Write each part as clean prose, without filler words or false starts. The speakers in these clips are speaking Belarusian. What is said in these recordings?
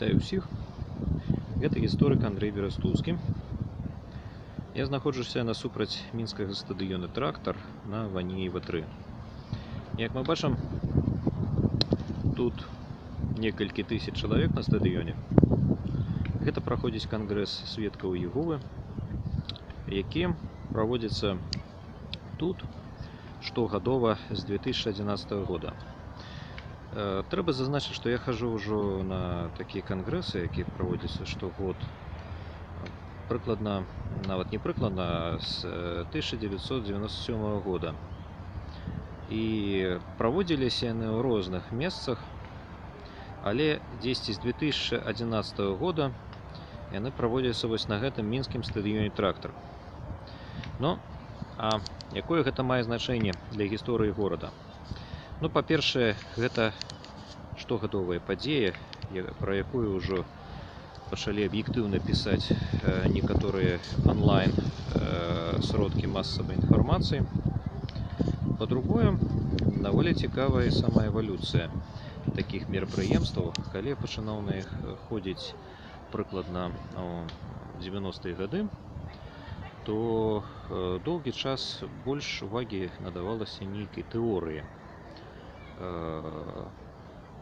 Вітаю ўсіх. Гэта гісторык Андрэй Берастуўскі. Я знаходжуся насупраць мінскага стадыёна «Трактар» на Ванеева 3. Як мы бачым, тут некалькі тысяч чалавек на стадыёне. Гэта праходзіць кангрэс сведкаў Іеговы, які праводзіцца тут штогадова з 2011 года. Трэба зазначыць, што я хожу ўжо на такія кангрэсы, якія праводзяцца штогод, прыкладна, нават не прыкладна, з 1997 года. І праводзіліся яны ў розных месцах, але дзесьці з 2011 года яны праводзяцца вось на гэтым мінскім стадыёне «Трактар». Ну, а якое гэта мае значэнне для гісторыі горада? Ну, па-першае, гэта штогадовая падзея, пра якую ўжо пачалі аб'ектыўна пісаць некаторыя онлайн сродкі масавай інфармацыі. Па-другое, даволі цікавая сама эвалюцыя такіх мерапрыемстваў. Калі я пачынаў на іх ходзіць прыкладна ў 90-е гады, то доўгі час больш увагі надавалася нейкай тэорыі.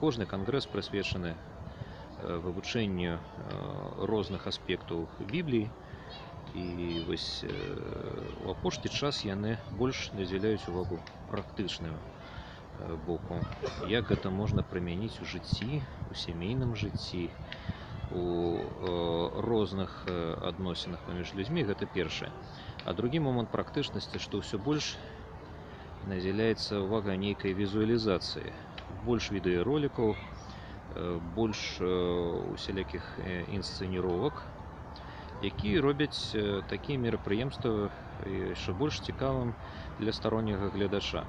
Кожны кангрэс прысвечаны вывучэнню розных аспектаў Бібліі, і вось у апошні час яны больш надзяляюць увагу практычную боку. Як гэта можна прымяніць у жыцці, у сямейным жыцці, у розных адносінах паміж людзьмі, гэта першае. А другі момант практычнасці, што ўсё больш надзяляецца увага нейкай візуалізацыі, больш відэаролікаў, больш усялякіх інсцэніровак, якія робяць такія мерапрыемствы яшчэ больш цікавым для сторонняга гледача.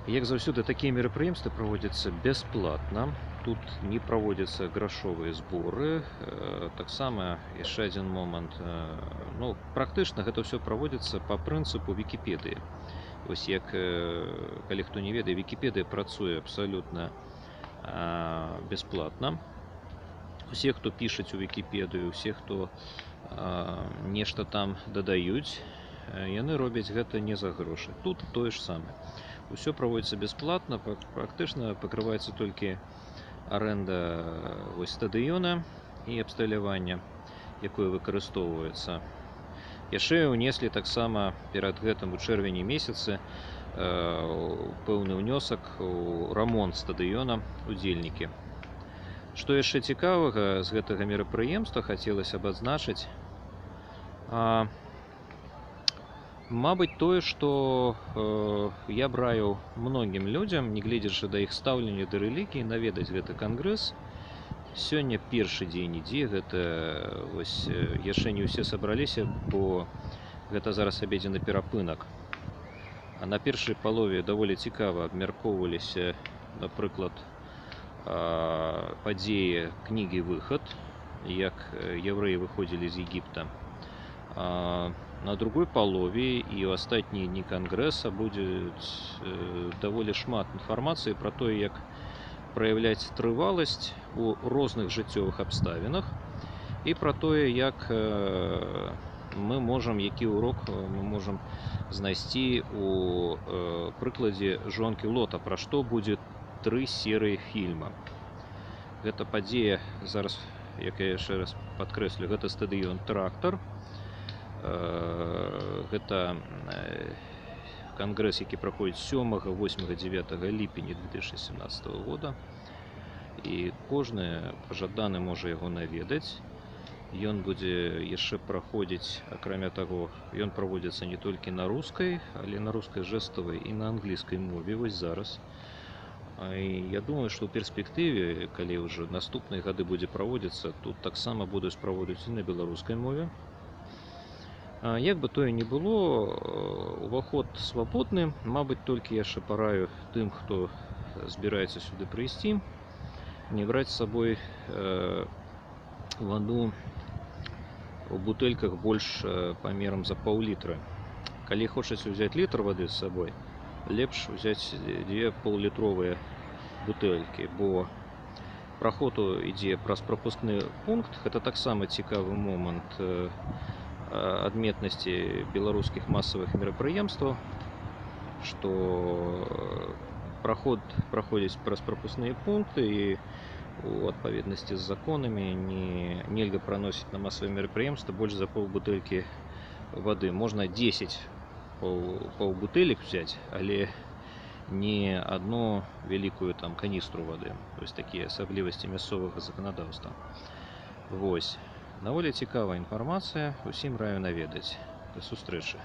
Як заўсёды, такія мерапрыемствы праводзяцца бясплатна. Тут не праводзяцца грашовыя зборы. Таксама яшчэ адзін момант. Ну, практычна гэта ўсё праводзіцца па прынцыпу Вікіпедыі. Вось як, калі хто не ведае, Вікіпедыя працуе абсалютна бясплатна. Усе, хто пішуць у Вікіпедыю, усе, хто нешта там дадаюць, яны робяць гэта не за грошы. Тут тое ж самае. Усё праводзіцца бясплатна, практычна пакрываецца толькі арэнда стадыёна і абсталявання, якое выкарыстоўваецца. Яшчэ ўнеслі таксама перад гэтым у чэрвені месяцы пэўны ўнёсак у рамонт стадыёна удзельнікі. Што яшчэ цікавага з гэтага мерапрыемства хацелася б адзначыць? Мабыць, тое, што я б раіў многім людзям, нягледзячы да іх стаўлення да рэлігіі, наведаць гэты кангрэс. Сёння першы дзень ідзе, гэта вось яшчэ не ўсе сабраліся, бо гэта зараз абедзены перапынак. А на першай палове даволі цікава абмяркоўваліся, напрыклад, падзеі кнігі «Выхад», як яўрэі выходзілі з Егіпта. На другой палове і ў астатнія дні кангрэса будзе даволі шмат інфармацыі пра тое, як праяўляць трываласць у розных жыццёвых абставінах і пра тое, як мы можам, які урок мы можам знайсці у прыкладзе жонкі Лота, пра што будзе 3 серыі фільма. Гэта падзея, зараз, як я яшчэ раз падкрэслю, гэта стадыён «Трактар». Гэта кангрэс, які праходзіць 7, 8, 9 ліпеня 2017 года. І кожны пажаданы можа яго наведаць. Ён будзе яшчэ праходзіць, акрамя таго, ён праводзіцца не толькі на рускай, але на рускай жэставай і на англійскай мове вось зараз. І я думаю, што ў перспектыве, калі ўжо наступныя гады будзе праводзіцца, тут таксама будуць праводзіць і на беларускай мове. Як бы тое ні было, уваход свабодны. Мабыць, толькі яшчэ параю тым, хто збіраецца сюды прыйсці, не браць з сабой ваду у бутэльках больш памерам за паўлітра. Калі хочаце ўзяць літр вады з сабой, лепш узяць 2 паўлітровыя бутэлькі, бо праходу ідзе праз прапускны пункт. Гэта таксама цікавы момант адметнасці беларускіх масавых мерапрыемстваў, што праход праходзіць праз прапускныя пункты і у адпаведнасці з законамі нельга праносіць на масавыя мерапрыемствы больш за паўбутэлькі вады. Можна 10 паўбутэлек взять, але не одну вялікую там каністру вады. Вось такія асаблівасці мясцовага заканадаўства. Вось. Даволі цікавая інфармацыя, усім раю наведаць. Да сустрэчы.